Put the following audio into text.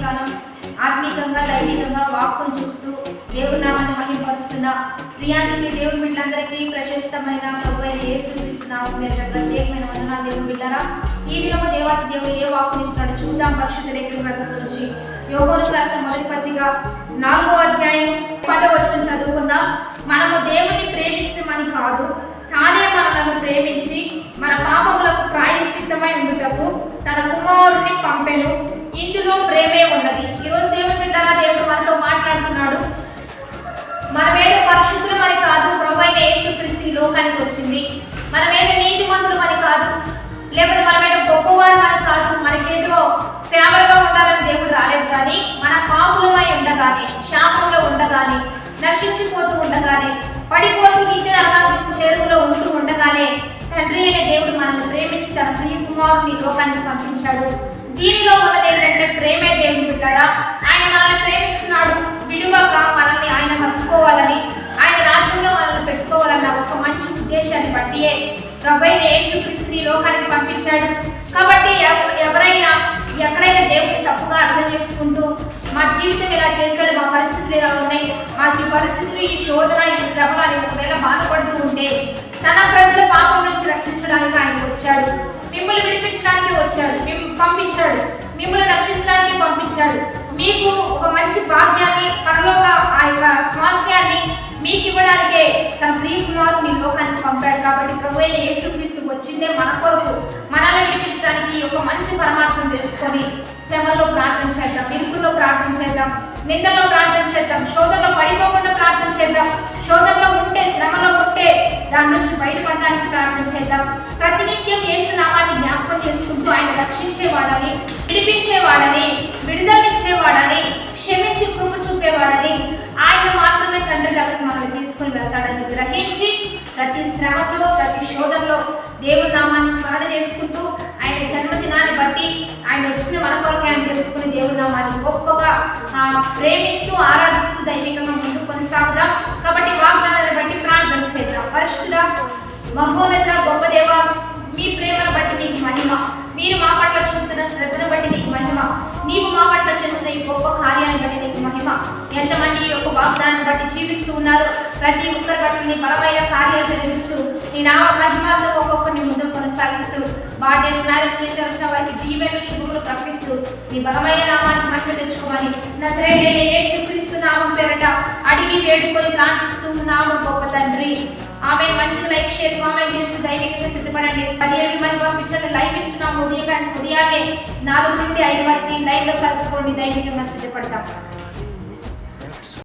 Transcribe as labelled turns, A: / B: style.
A: కాలం ఆత్మీకంగా దైవికంగా వాక్కును చూస్తూ దేవుని నామాన్ని మహిమపరుస్తున్న ప్రియానికి దేవుని బిడ్డలందరికీ ప్రశస్తమైన ప్రభువైన యేసుక్రీస్తు నామమున ప్రత్యేకమైన వందనాలు. దేవుని బిడ్డలారా, ఈ దినము దేవాతి దేవుడు ఏ వాక్కుని ఇస్తున్నాడు చూద్దాం. పరిశుద్ధ లేఖన గ్రంథం నుంచి యోహోను రాసిన మొదటి పత్రిక 4వ అధ్యాయం 10వ వచనం చదువుకుందాం. మనము దేవుని ప్రేమించమని కాదు, తానే మనలను ప్రేమించి మన పాపములకు ప్రాయశ్చిత్తమై ఉండుటకు తన కుమారుని పంపెను. ఇందులో ప్రేమే ఉన్నది. ఈరోజు దేవుని బిడ్డలారా, దేవుడు మనతో మాట్లాడుతున్నాడు. మనమేదో పరిశుద్ధులమని కాదు, ప్రభువైన యేసుక్రీస్తు ఈ లోకానికి వచ్చింది. మనమేదో నీతిమంతులమని కాదు, లేకపోతే మనమేదో గొప్పవారమని కాదు, మనకేదో ఫేవర్గా ఉండాలని దేవుడు రాలేదు. కానీ మన పాపులమై ఉండగానే, శాపంలో ఉండగానే, నశించిపోతూ ఉండగానే, పడిపోతూ నీతి నరకానికి చేరువలో ఉంటూ ఉండగానే తండ్రి అయిన దేవుడు మనల్ని ప్రేమించి తన ప్రియ కుమారుని లోకానికి పంపించాడు. దీనిలో ఉన్నది ఏంటంటే ప్రేమే. దేవుని బిడ్డలారా, ఆయన మనల్ని ప్రేమిస్తున్నాడు. విడువక మనల్ని ఆయన హత్తుకోవాలని, ఆయన రాజ్యంలో మనల్ని పెట్టుకోవాలన్న ఒక మంచి ఉద్దేశాన్ని బట్టియే ప్రభువైన యేసుక్రీస్తుని లోకానికి పంపించాడు. కాబట్టి ఎవరైనా ఎక్కడైనా దేవుడిని తప్పుగా అర్థం చేసుకుంటూ మా జీవితం ఇలా చేశాడు, మా పరిస్థితులు ఇలా ఉన్నాయి, మాకు ఈ పరిస్థితులు, ఈ శోధన, ఈ శ్రమలు ఒకవేళ బాధపడుతూ ఉంటే తన ప్రజల పాపం నుంచి రక్షించడానికి ఆయన వచ్చాడు. మిమ్మల్ని విడిపించడానికి వచ్చాడు, పంపించాడు. మిమ్మల్ని రక్షించడానికి పంపించాడు. మీకు ఒక మంచి భాగ్యాన్ని, పరలోక ఆ యొక్క స్వాస్యాన్ని మీకు ఇవ్వడానికే తన ప్రియ కుమారుని లోకానికి పంపాడు. కాబట్టి ప్రభువైన యేసుక్రీస్తుకు వచ్చిందే మన కొరకు, మనల్ని విడిపించడానికి ఒక మంచి పరమాత్మను తెలుసుకొని శ్రమలో ప్రార్థన చేద్దాం, ఇరుకుల్లో ప్రార్థన చేద్దాం, నిందలో ప్రార్థన చేద్దాం, శోధనలో పడిపోకుండా ప్రార్థన చేద్దాం. శోధనలో ఉంటే, శ్రమలో ఉంటే దాని నుంచి బయటపడడానికి ప్రార్థన చేద్దాం. ప్రతినిత్యం యేసు నామాన్ని జ్ఞాపకం చేసుకుంటూ ఆయన రక్షించేవాడని, విడిపించేవాడని, విడుదలనిచ్చేవాడని, క్షమించి కృప చూపేవాడని, ఆయన మాత్రమే తండ్రి దగ్గరికి మనల్ని తీసుకుని వెళ్తాడని గ్రహించి ప్రతి శ్రమలో, ప్రతి శోధనలో దేవుని నామాన్ని స్మరణ చేసుకుంటూ ఆయన జన్మదినాన్ని బట్టి ఆయన వచ్చిన మన కొరకు ఆయన తెలుసుకుని దేవుని నామాన్ని గొప్పగా ప్రేమిస్తూ ఆరాధిస్తూ దైవికంగా ముందుకు కొనసాగుదాం. కాబట్టి వాగ్దానాన్ని బట్టి ప్రార్థన చేద్దాం. పరిశుద్ధ మహోన్నత గొప్ప దేవ, మీ ప్రేమను బట్టి నీకు మహిమ, మీరు మా పట్ల చూపుతున్న శ్రద్ధను బట్టి నీకు మహిమ, నీవు మా పట్ల చేస్తున్న ఈ గొప్ప కార్యాన్ని బట్టి నీకు మహిమ. ఎంతమంది ఈ యొక్క వాగ్దానాన్ని బట్టి జీవిస్తూ ఉన్నారు, ప్రతి ఒక్కరి బట్టి నీ బలమైన కార్యాలు జరిగిస్తూ నీ నామ మహిమతో ఒక్కొక్కరిని ముందుకు కొనసాగిస్తూ బాడేస్ మ్యారేజ్ చేసిన వారికి దీవెనలు శుభములు ప్రకటిస్తూ నీ బలమైన నామాన్ని మహిమ తెచ్చుకోమని నజరేయుడైన యేసుక్రీస్తు నామం పేరట అడిగి వేడుకొని ప్రార్థిస్తూ ఉన్నాము గొప్ప తండ్రి. ఆమె మంచి లైక్ షేర్ కామెంట్ చేసి దైవికంగా సిద్ధపడండి. 17 మంది పంపించండి. లైవ్ ఇస్తున్నాము. ఉదయాన్నే 4 నుండి 5 వరకు లైవ్ లో కలుసుకోండి. దైవికంగా సిద్ధపడతాం.